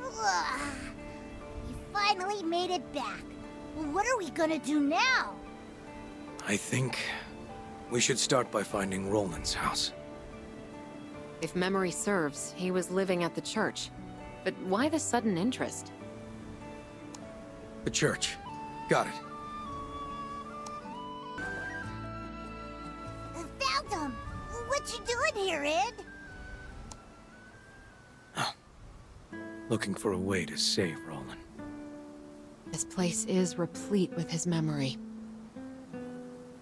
Ugh. We finally made it back. Well, what are we gonna do now? I think we should start by finding Roland's house. If memory serves, he was living at the church. But why the sudden interest? The church. Got it. I found him! What you doing here, Ed? Looking for a way to save Rolan. This place is replete with his memory.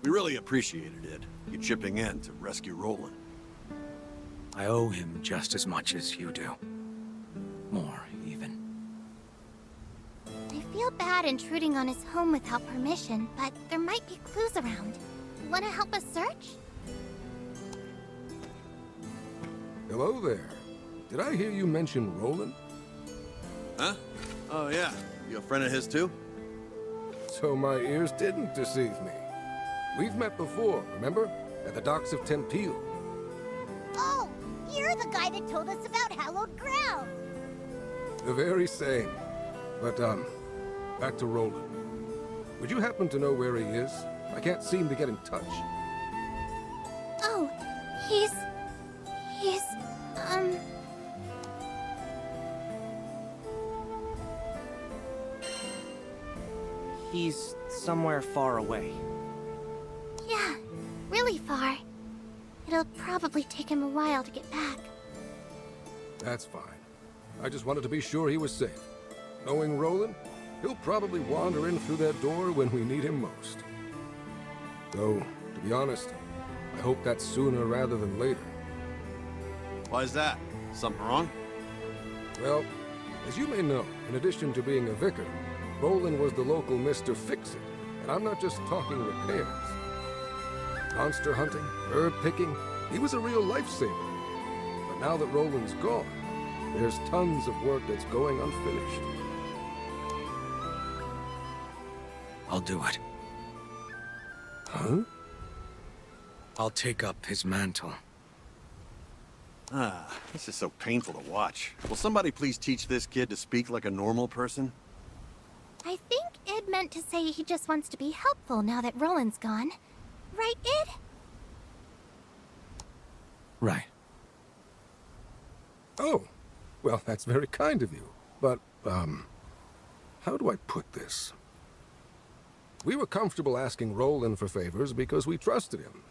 We really appreciated it, you chipping in to rescue Rolan. I owe him just as much as you do. More, even. I feel bad intruding on his home without permission, but there might be clues around. Wanna help us search? Hello there. Did I hear you mention Rolan? Huh? Oh yeah, you a friend of his too? So my ears didn't deceive me. We've met before, remember? At the docks of Tempeel. Oh, you're the guy that told us about hallowed ground! The very same. But, back to Rolan. Would you happen to know where he is? I can't seem to get in touch. Oh, he's... He's somewhere far away. Yeah, really far. It'll probably take him a while to get back. That's fine. I just wanted to be sure he was safe. Knowing Rolan, he'll probably wander in through that door when we need him most. Though, to be honest, I hope that's sooner rather than later. Why is that? Something wrong? Well, as you may know, in addition to being a vicar, Rolan was the local Mr. Fix-It, and I'm not just talking repairs. Monster hunting, herb picking, he was a real lifesaver. But now that Rolan's gone, there's tons of work that's going unfinished. I'll do it. Huh? I'll take up his mantle. Ah, this is so painful to watch. Will somebody please teach this kid to speak like a normal person? I think Ed meant to say he just wants to be helpful now that Roland's gone. Right, Ed? Right. Oh, well, that's very kind of you. But, how do I put this? We were comfortable asking Rolan for favors because we trusted him.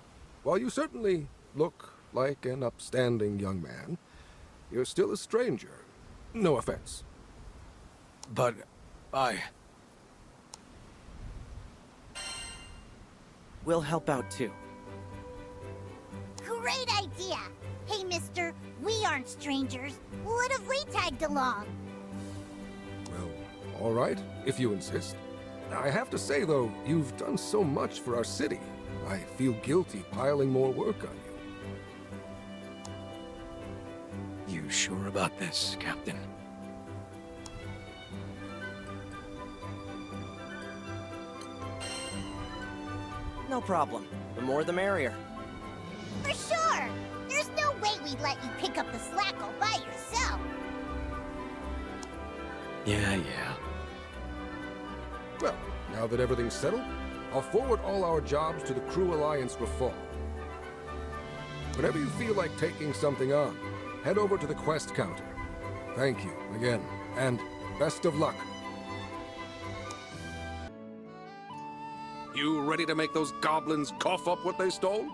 While you certainly look like an upstanding young man, you're still a stranger. No offense. But We'll help out too. Great idea! Hey, mister, we aren't strangers. What if we tagged along? Well, all right, if you insist. I have to say, though, you've done so much for our city. I feel guilty piling more work on you. you sure about this, Captain? No problem. The more the merrier. For sure! There's no way we'd let you pick up the slack all by yourself. Yeah. Well, now that everything's settled, I'll forward all our jobs to the Crew Alliance Reform. Whenever you feel like taking something on, head over to the quest counter. Thank you again, and best of luck. You ready to make those goblins cough up what they stole?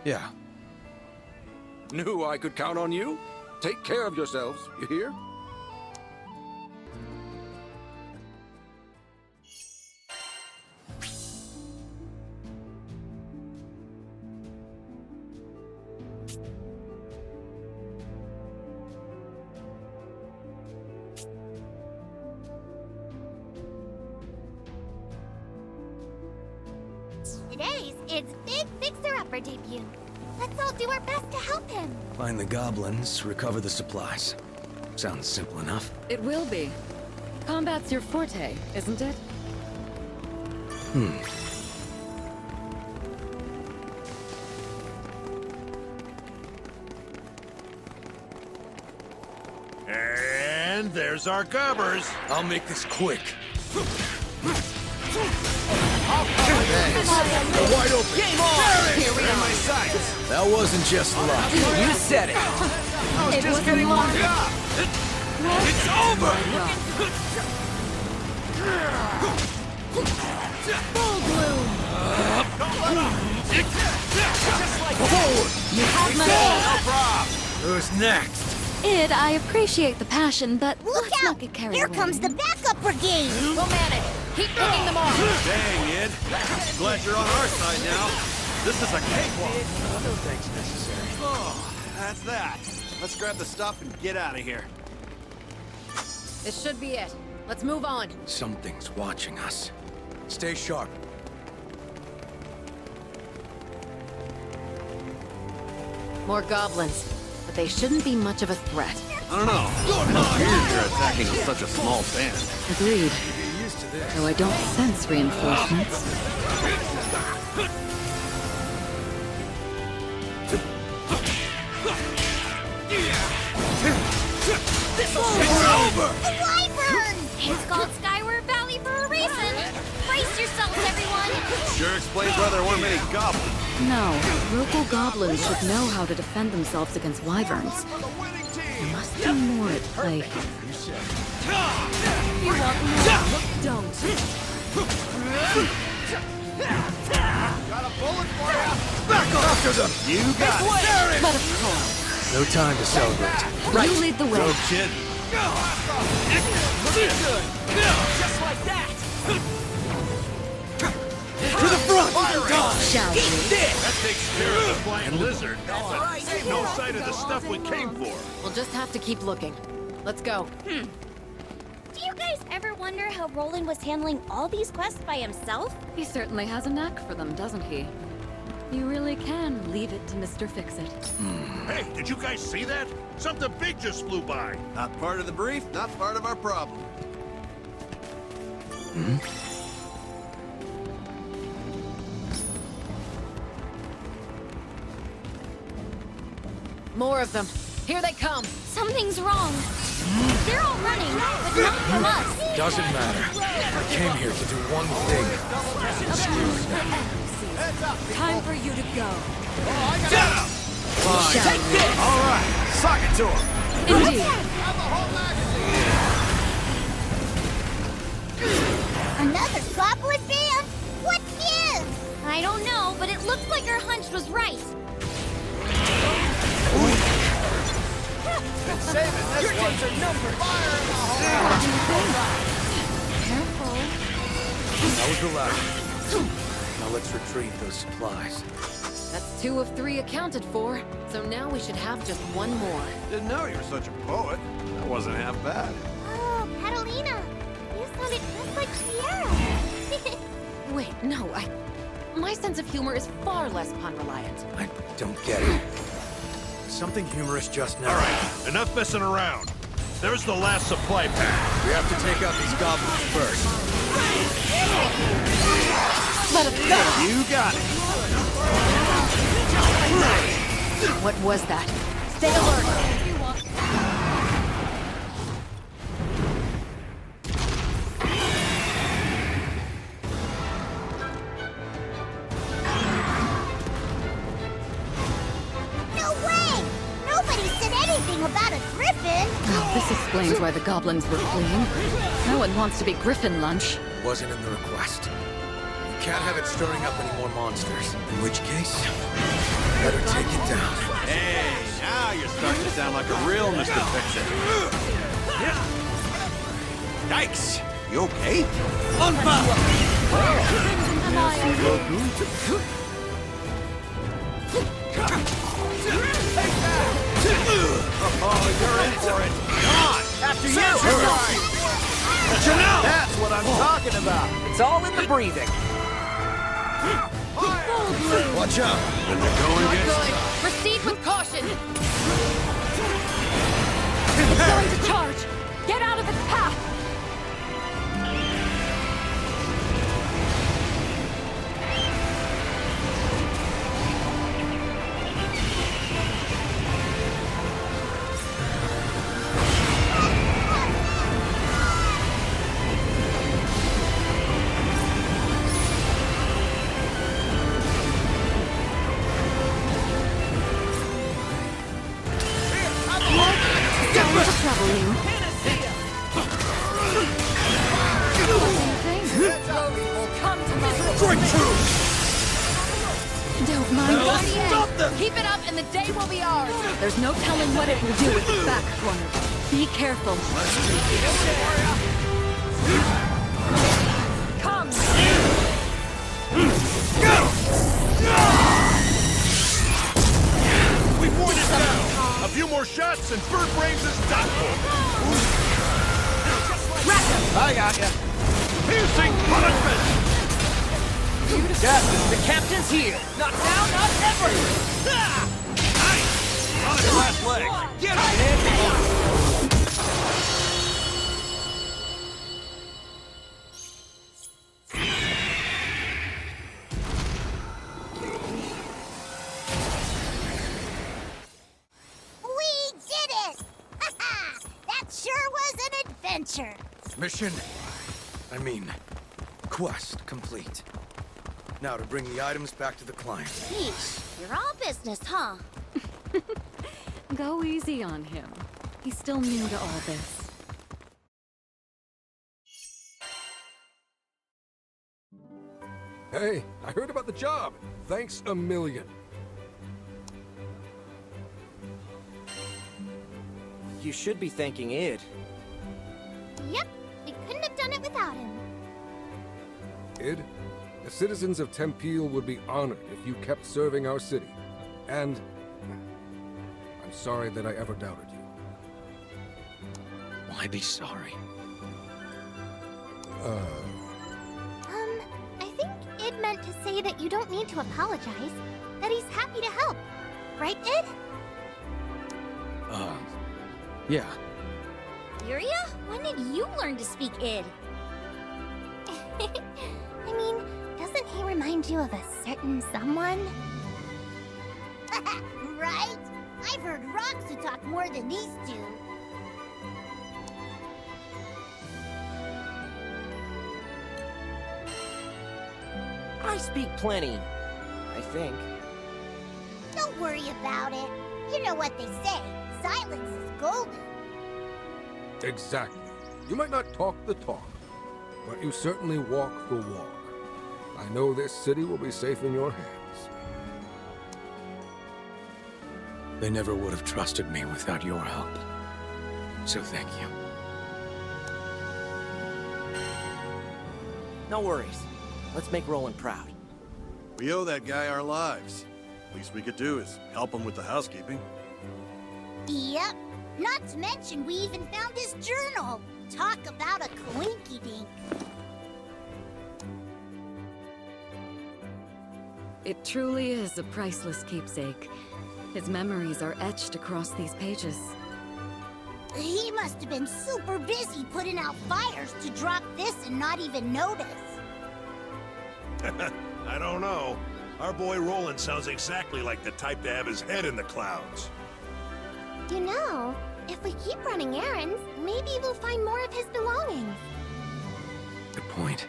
Yeah. Knew I could count on you. Take care of yourselves, you hear? Today's Ed's big fixer-upper debut. Let's all do our best to help him. Find the goblins, recover the supplies. Sounds simple enough. It will be. Combat's your forte, isn't it? And there's our gubbers. I'll make this quick. They're wide open. Game on! Here we are. My sights. That wasn't just luck. You said it! I was just getting warmed up. It's over. Full bloom! Forward. You have my No problem. Who's next? Id, I appreciate the passion, but Look let's out! not get carried Here away. comes the backup brigade! We'll manage. Keep picking them off. Dang, Ed. Glad you're on our side now. This is a cakewalk. No thanks necessary. Oh, that's that. Let's grab the stuff and get out of here. This should be it. Let's move on. Something's watching us. Stay sharp. More goblins, but they shouldn't be much of a threat. I don't know. It's weird you're attacking such a small band. Agreed. Though I don't sense reinforcements. It's over. A wyvern! It's called Skyward Valley for a reason! Brace yourselves, everyone! Sure explains why there weren't many goblins. No, local goblins should know how to defend themselves against wyverns. There must be more at play here. You want more? Don't. Got a bullet for you. Back after them. You got it. Let us go. No time to celebrate. You lead the way. No kid. Just like that! To the front. Shall we? That takes care of the flying lizard. Ain't no sight of the stuff we came for. We'll just have to keep looking. Let's go. Do you guys ever wonder how Rolan was handling all these quests by himself? He certainly has a knack for them, doesn't he? You really can leave it to Mr. Fix-It. Hey, did you guys see that? Something big just flew by. Not part of the brief, not part of our problem. More of them. Here they come. Something's wrong. They're all running, but not from us. Doesn't matter. I came here to do one thing. Time for you to go. Fine. Shall we? All right, sock it to him. Indeed. Another goblin band? What gives? I don't know, but it looks like our hunch was right. Your days are numbered! Careful. That was the last. Now let's retrieve those supplies. That's 2 of 3 accounted for. So now we should have just one more. Didn't know you were such a poet. That wasn't half bad. Oh, Catalina. You sounded just like Sierra. Wait, no, my sense of humor is far less pun-reliant. I don't get it. Something humorous just now. All right, enough messing around. There's the last supply pack. We have to take out these goblins first. Let us go! You got it. What was that? Stay alert! No way! Nobody said anything about a griffin. Well, this explains why the goblins were fleeing. No one wants to be griffin lunch. Wasn't in the request. We can't have it stirring up any more monsters. In which case, better take it down. Hey, now you're starting to sound like a real Mr. Fix-It. Yikes! You okay? Oh, you're in for it. Come on! After you! That's what I'm talking about. It's all in the breathing. Watch out! When the going gets Good. Proceed with caution. It's going to charge! Get out of its path! trouble you. Come to my Don't mind us. Stop them! Keep it up and the day will be ours! There's no telling what it will do with the back corner. Be careful. Come! We wore it down! A few more shots and Bird Brains is done for! I got ya. Piercing punishment! The captain's here. Not now, not ever. Nice! On his last leg! Get him! We did it! That sure was an adventure. Mission, quest complete. Now to bring the items back to the client. Yeesh, you're all business, huh? Go easy on him. He's still new to all this. Hey, I heard about the job. Thanks a million. You should be thanking Id. Yep, we couldn't have done it without him. Id, the citizens of Tempeal would be honored if you kept serving our city. And I'm sorry that I ever doubted you. Why be sorry? I think Id meant to say that you don't need to apologize. That he's happy to help. Right, Id? Yeah. Yuria? When did you learn to speak Id? I mean, doesn't he remind you of a certain someone? Right? I've heard rocks who talk more than these two. I speak plenty. I think. Don't worry about it. You know what they say. Silence is golden. Exactly. You might not talk the talk, but you certainly walk the walk. I know this city will be safe in your hands. They never would have trusted me without your help. So thank you. No worries. Let's make Rolan proud. We owe that guy our lives. Least we could do is help him with the housekeeping. Yep. Not to mention, we even found his journal. Talk about a coinky-dink. It truly is a priceless keepsake. His memories are etched across these pages. He must have been super busy putting out fires to drop this and not even notice. I don't know. Our boy Rolan sounds exactly like the type to have his head in the clouds. You know, if we keep running errands, maybe we'll find more of his belongings. Good point.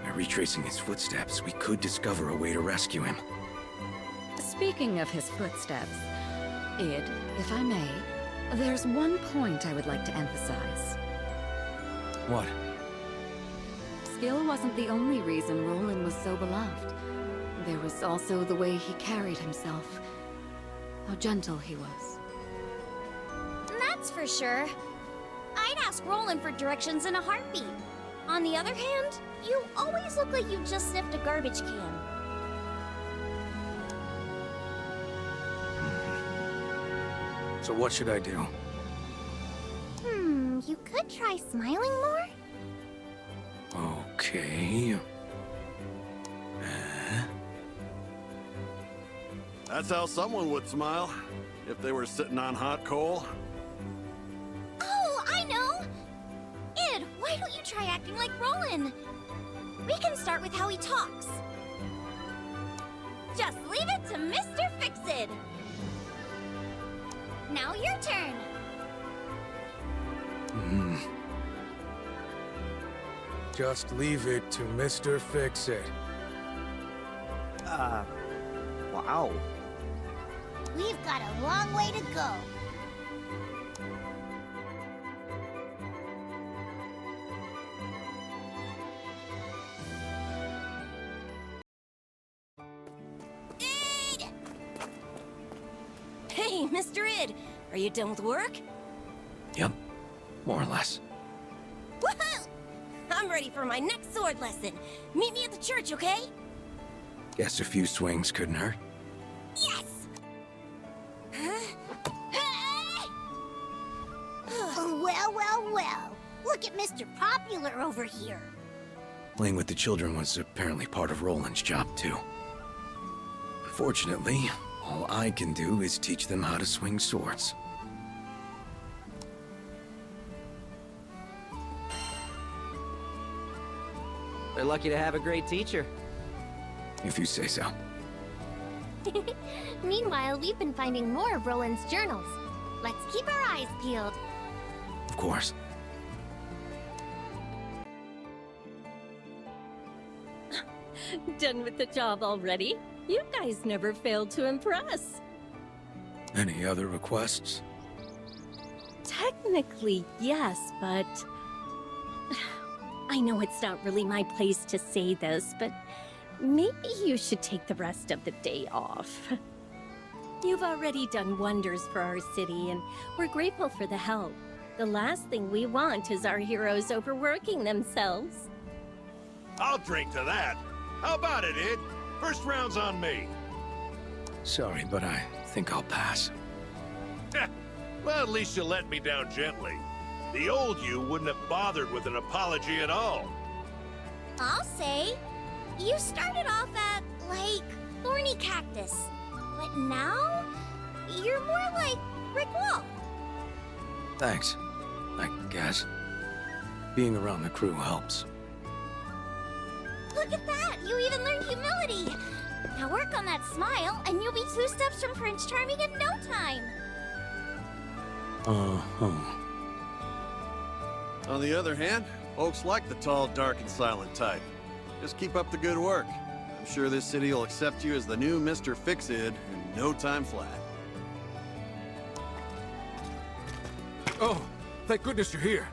By retracing his footsteps, we could discover a way to rescue him. Speaking of his footsteps, Id, if I may, there's one point I would like to emphasize. What? Skill wasn't the only reason Rolan was so beloved. There was also the way he carried himself. How gentle he was. That's for sure. I'd ask Rolan for directions in a heartbeat. On the other hand, you always look like you just sniffed a garbage can. So what should I do? You could try smiling more? Okay. That's how someone would smile if they were sitting on hot coal. Oh, I know! Id, why don't you try acting like Rolan? We can start with how he talks. Just leave it to Mr. Fix-It. Now your turn. Just leave it to Mr. Fix-It. Wow. We've got a long way to go. Mr. Id, are you done with work? Yep, more or less. Woohoo! I'm ready for my next sword lesson. Meet me at the church, okay? Guess a few swings couldn't hurt. Yes! Well. Look at Mr. Popular over here. Playing with the children was apparently part of Roland's job, too. Unfortunately, all I can do is teach them how to swing swords. They're lucky to have a great teacher. If you say so. Meanwhile, we've been finding more of Roland's journals. Let's keep our eyes peeled. Of course. Done with the job already? You guys never failed to impress. Any other requests? Technically, yes, but... I know it's not really my place to say this, but maybe you should take the rest of the day off. You've already done wonders for our city, and we're grateful for the help. The last thing we want is our heroes overworking themselves. I'll drink to that. How about it, Id? First round's on me. Sorry, but I think I'll pass. Well, at least you let me down gently. The old you wouldn't have bothered with an apology at all. I'll say, you started off at, like, thorny cactus. But now, you're more like brick wall. Thanks, I guess. Being around the crew helps. Look at that! You even learned humility! Now work on that smile, and you'll be 2 steps from Prince Charming in no time! Uh-huh. On the other hand, folks like the tall, dark, and silent type. Just keep up the good work. I'm sure this city will accept you as the new Mr. Fix-It in no time flat. Oh, thank goodness you're here.